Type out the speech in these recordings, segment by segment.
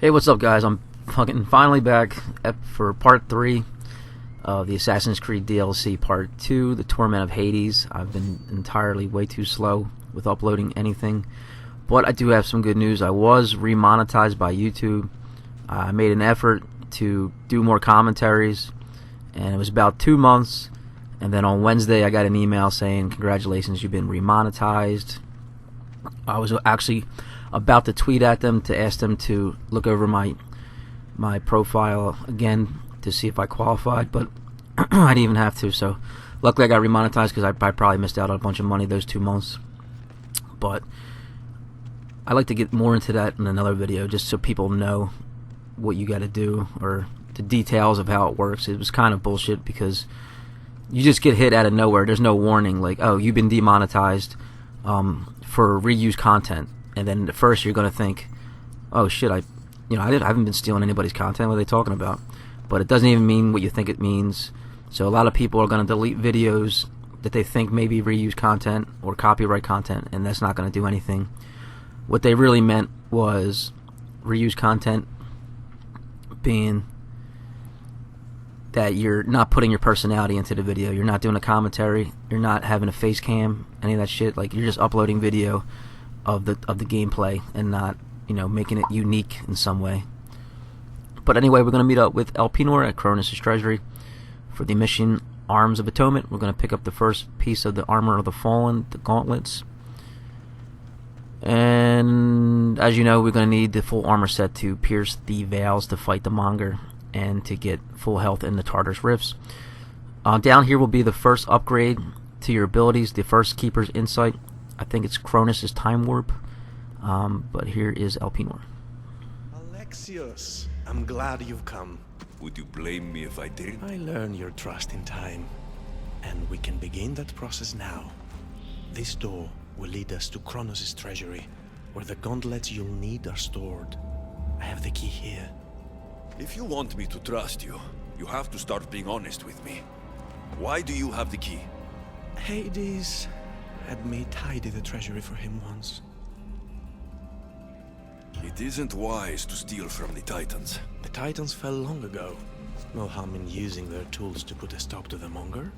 Hey, what's up, guys? I'm fucking finally back for part 3 of the Assassin's Creed DLC Part 2, The Torment of Hades. I've been entirely way too slow with uploading anything, but I do have some good news. I was remonetized by YouTube. I made an effort to do more commentaries, and it was about 2 months, and then on Wednesday I got an email saying, congratulations, you've been remonetized. I was actually about to tweet at them to ask them to look over my profile again to see if I qualified, but I didn't even have to. So luckily I got remonetized because I probably missed out on a bunch of money those 2 months. But I'd like to get more into that in another video, just so people know what you got to do or the details of how it works. It was kind of bullshit because you just get hit out of nowhere. There's no warning, like, oh, you've been demonetized for reused content. And then at first you're going to think, oh shit, I haven't been stealing anybody's content. What are they talking about? But it doesn't even mean what you think it means. So a lot of people are going to delete videos that they think may be reused content or copyright content, and that's not going to do anything. What they really meant was reused content being that you're not putting your personality into the video. You're not doing a commentary. You're not having a face cam, any of that shit. Like, you're just uploading video of the gameplay and not, making it unique in some way. But anyway, we're going to meet up with Elpenor at Kronos' Treasury for the mission Arms of Atonement. We're going to pick up the first piece of the Armor of the Fallen, the gauntlets. And as you know, we're going to need the full armor set to pierce the veils to fight the Monger and to get full health in the Tartarus Rifts. Down here will be the first upgrade to your abilities, the first Keeper's Insight. I think it's Kronos' Time Warp, but here is Elpenor. Alexios, I'm glad you've come. Would you blame me if I did? I learn your trust in time, and we can begin that process now. This door will lead us to Kronos' treasury, where the gauntlets you'll need are stored. I have the key here. If you want me to trust you, you have to start being honest with me. Why do you have the key? Hades had me tidy the treasury for him once. It isn't wise to steal from the Titans. The Titans fell long ago. No harm in using their tools to put a stop to the Monger.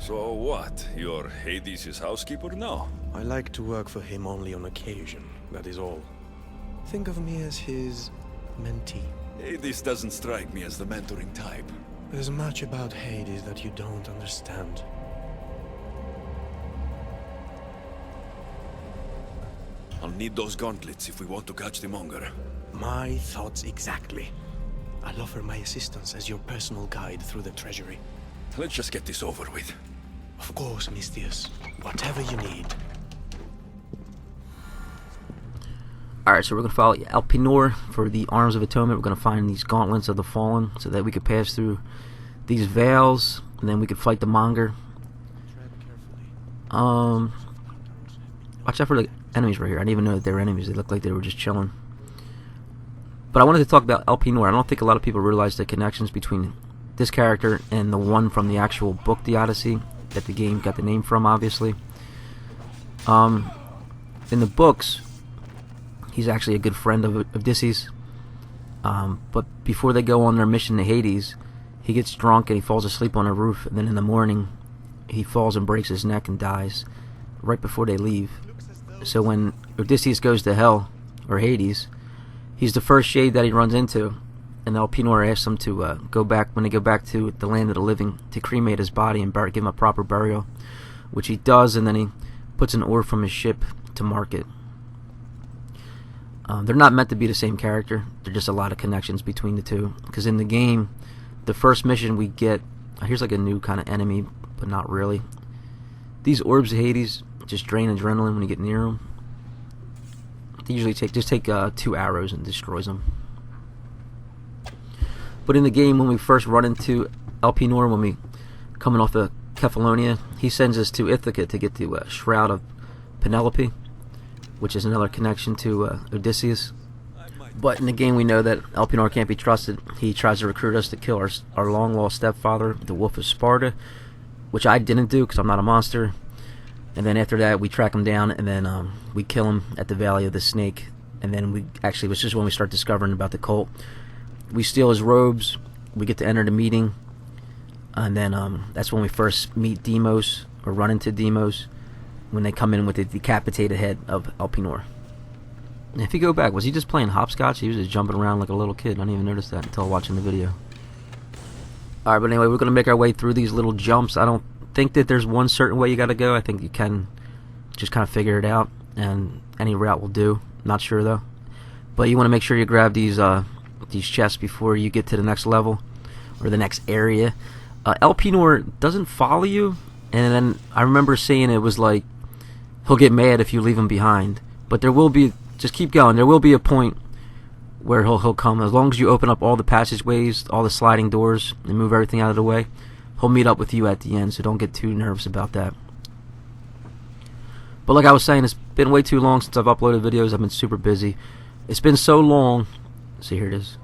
So what? You're Hades' housekeeper now? I like to work for him only on occasion, that is all. Think of me as his mentee. Hades doesn't strike me as the mentoring type. There's much about Hades that you don't understand. I'll need those gauntlets if we want to catch the Monger. My thoughts exactly. I'll offer my assistance as your personal guide through the treasury. Let's just get this over with. Of course, Mistius. Whatever you need. Alright, so we're going to follow Elpenor for the Arms of Atonement. We're going to find these gauntlets of the Fallen so that we could pass through these veils, and then we could fight the Monger. Watch out for the enemies right here. I didn't even know that they were enemies. They looked like they were just chilling. But I wanted to talk about Elpenor. I don't think a lot of people realize the connections between this character and the one from the actual book, The Odyssey, that the game got the name from, obviously. In the books, he's actually a good friend of Odysseus. But before they go on their mission to Hades, he gets drunk and he falls asleep on a roof. And then in the morning, he falls and breaks his neck and dies right before they leave. So when Odysseus goes to hell, or Hades, he's the first shade that he runs into. And Elpenor asks him to go back, when they go back to the land of the living, to cremate his body and give him a proper burial, which he does, and then he puts an ore from his ship to mark it. They're not meant to be the same character. There's just a lot of connections between the two. Because in the game, the first mission we get, here's like a new kind of enemy, but not really. These orbs of Hades just drain adrenaline when you get near them. They usually take 2 arrows and destroys them. But in the game, when we first run into Elpenor, when we coming off of Kefalonia, he sends us to Ithaca to get the Shroud of Penelope, which is another connection to Odysseus. But in the game, we know that Elpenor can't be trusted. He tries to recruit us to kill our long-lost stepfather, the Wolf of Sparta, which I didn't do because I'm not a monster. And then after that, we track him down, and then we kill him at the Valley of the Snake and then this is when we start discovering about the cult. We steal his robes, we get to enter the meeting, and then that's when we first meet Deimos, or run into Deimos, when they come in with the decapitated head of Elpenor. And if you go back, was he just playing hopscotch? He was just jumping around like a little kid. I didn't even notice that until watching the video. Alright, but anyway, we're going to make our way through these little jumps. I don't think that there's one certain way you got to go. I think you can just kind of figure it out, and any route will do. Not sure though. But you want to make sure you grab these chests before you get to the next level, or the next area. Elpenor doesn't follow you, and then I remember seeing it was like, he'll get mad if you leave him behind. But there will be, just keep going, there will be a point where he'll come. As long as you open up all the passageways, all the sliding doors, and move everything out of the way, he'll meet up with you at the end, so don't get too nervous about that. But like I was saying, it's been way too long since I've uploaded videos. I've been super busy. It's been so long, see, here it is,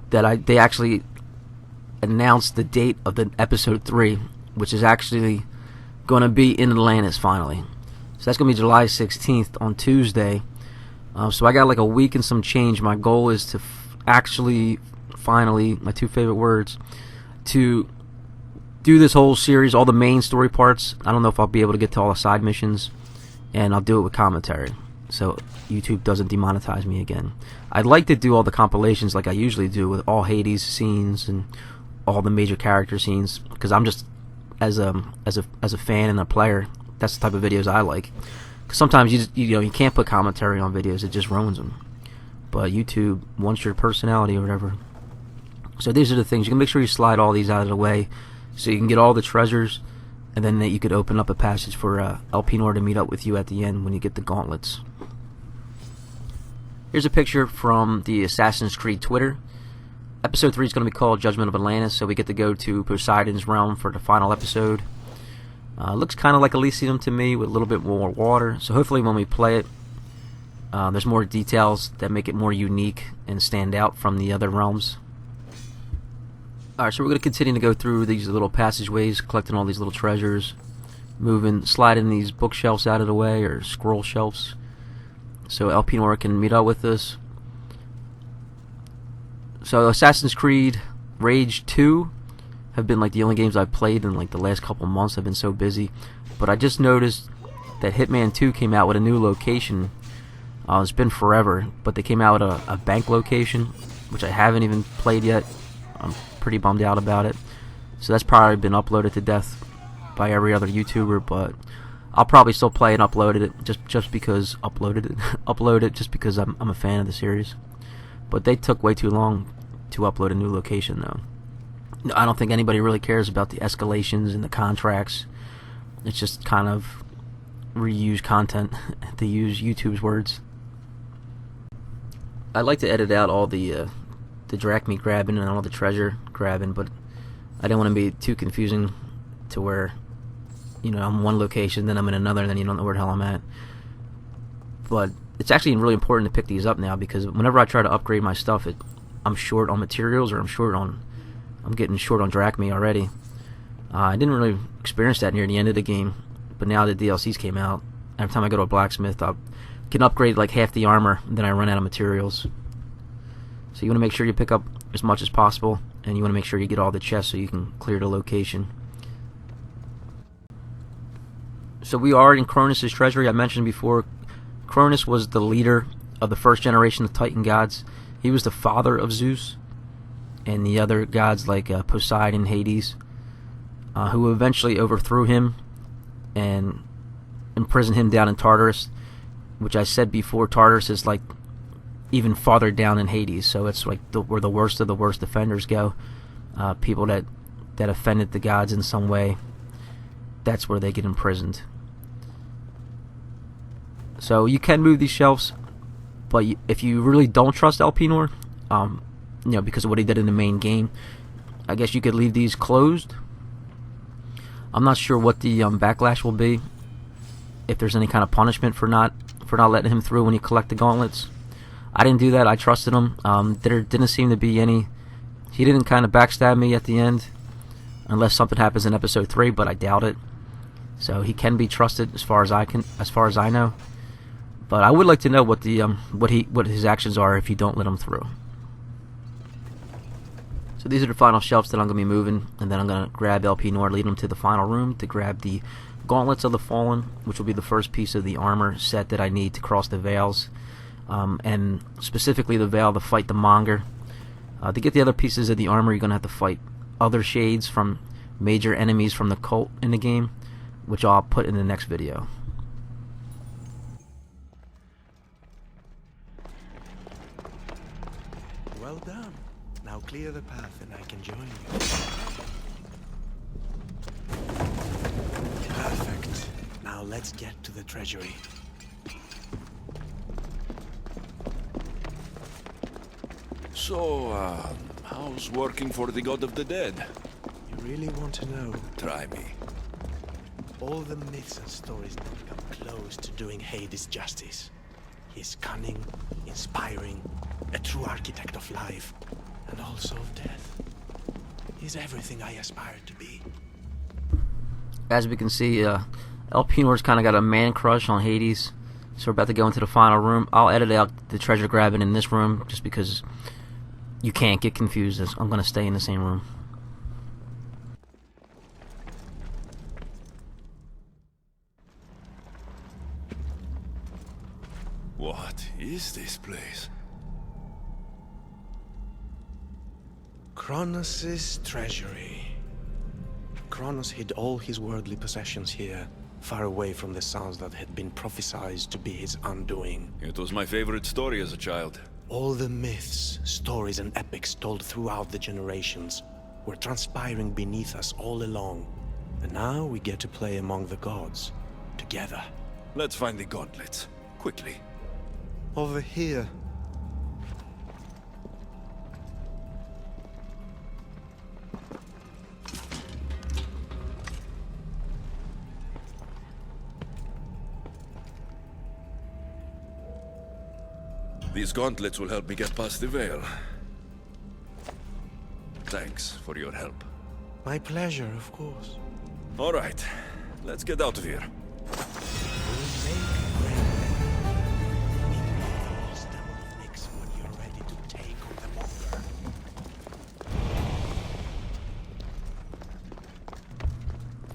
that they actually announced the date of the episode 3, which is actually going to be in Atlantis finally. So that's going to be July 16th on Tuesday. So I got like a week and some change. My goal is to actually, finally, my 2 favorite words, to do this whole series, all the main story parts. I don't know if I'll be able to get to all the side missions, and I'll do it with commentary, so YouTube doesn't demonetize me again. I'd like to do all the compilations like I usually do, with all Hades scenes and all the major character scenes, because I'm just, as a fan and a player, that's the type of videos I like. Because sometimes you can't put commentary on videos; it just ruins them. But YouTube wants your personality or whatever. So these are the things. You can make sure you slide all these out of the way, so you can get all the treasures, and then you could open up a passage for Elpenor to meet up with you at the end when you get the gauntlets. Here's a picture from the Assassin's Creed Twitter. Episode 3 is going to be called Judgement of Atlantis, so we get to go to Poseidon's realm for the final episode. Looks kind of like Elysium to me, with a little bit more water, so hopefully when we play it, there's more details that make it more unique and stand out from the other realms. Alright, so we're going to continue to go through these little passageways, collecting all these little treasures, sliding these bookshelves out of the way, or scroll shelves, so Elpenor can meet up with us. So Assassin's Creed Rage 2 have been like the only games I've played in like the last couple months. I've been so busy. But I just noticed that Hitman 2 came out with a new location. It's been forever, but they came out with a bank location, which I haven't even played yet. I'm pretty bummed out about it. So that's probably been uploaded to death by every other YouTuber, but I'll probably still play and upload it just because upload it just because I'm a fan of the series. But they took way too long to upload a new location though. I don't think anybody really cares about the escalations and the contracts. It's just kind of reused content, to use YouTube's words. I like to edit out all the drachme grabbing and all the treasure grabbing, but I didn't want to be too confusing to where, I'm in one location, then I'm in another, and then you don't know where the hell I'm at. But it's actually really important to pick these up now, because whenever I try to upgrade my stuff, I'm short on materials, or I'm getting short on drachme already. I didn't really experience that near the end of the game, but now the DLCs came out. Every time I go to a blacksmith, I can upgrade like half the armor, and then I run out of materials. So you want to make sure you pick up as much as possible, and you want to make sure you get all the chests so you can clear the location. So we are in Kronos' Treasury. I mentioned before, Kronos was the leader of the first generation of Titan gods. He was the father of Zeus and the other gods like Poseidon, Hades, who eventually overthrew him and imprisoned him down in Tartarus, which I said before, Tartarus is like even farther down in Hades, so it's like where the worst of the worst offenders go. People that offended the gods in some way, that's where they get imprisoned. So you can move these shelves, but if you really don't trust Elpenor, because of what he did in the main game, I guess you could leave these closed. I'm not sure what the backlash will be, if there's any kind of punishment for not letting him through when you collect the gauntlets. I didn't do that. I trusted him. There didn't seem to be any. He didn't kind of backstab me at the end, unless something happens in episode 3, but I doubt it. So he can be trusted as far as I know. But I would like to know what the what his actions are if you don't let him through. So these are the final shelves that I'm going to be moving, and then I'm going to grab Elpenor, lead him to the final room to grab the Gauntlets of the Fallen, which will be the first piece of the armor set that I need to cross the veils, and specifically the veil to fight the Monger. To get the other pieces of the armor, you're going to have to fight other shades from major enemies from the cult in the game, which I'll put in the next video. Well done. Now clear the path and I can join you. Perfect. Now let's get to the Treasury. So, how's working for the God of the Dead? You really want to know? Try me. All the myths and stories don't come close to doing Hades justice. He's cunning, inspiring, a true architect of life, and also of death. He's everything I aspire to be. As we can see, Elpenor's kind of got a man crush on Hades, so we're about to go into the final room. I'll edit out the treasure grabbing in this room just because you can't get confused. I'm going to stay in the same room. What is this place? Kronos' treasury. Kronos hid all his worldly possessions here, far away from the sons that had been prophesied to be his undoing. It was my favorite story as a child. All the myths, stories, and epics told throughout the generations were transpiring beneath us all along. And now we get to play among the gods, together. Let's find the gauntlets, quickly. Over here. These gauntlets will help me get past the veil. Thanks for your help. My pleasure, of course. All right, let's get out of here.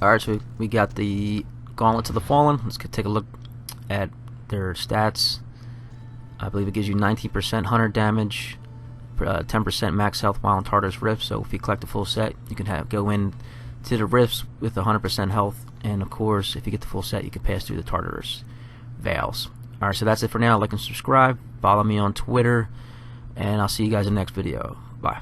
Alright, so we got the Gauntlets of the Fallen. Let's take a look at their stats. I believe it gives you 19% hunter damage, 10% max health while in Tartarus Rift. So if you collect the full set, you can go in to the rifts with 100% health. And of course, if you get the full set, you can pass through the Tartarus veils. Alright, so that's it for now. Like and subscribe. Follow me on Twitter. And I'll see you guys in the next video. Bye.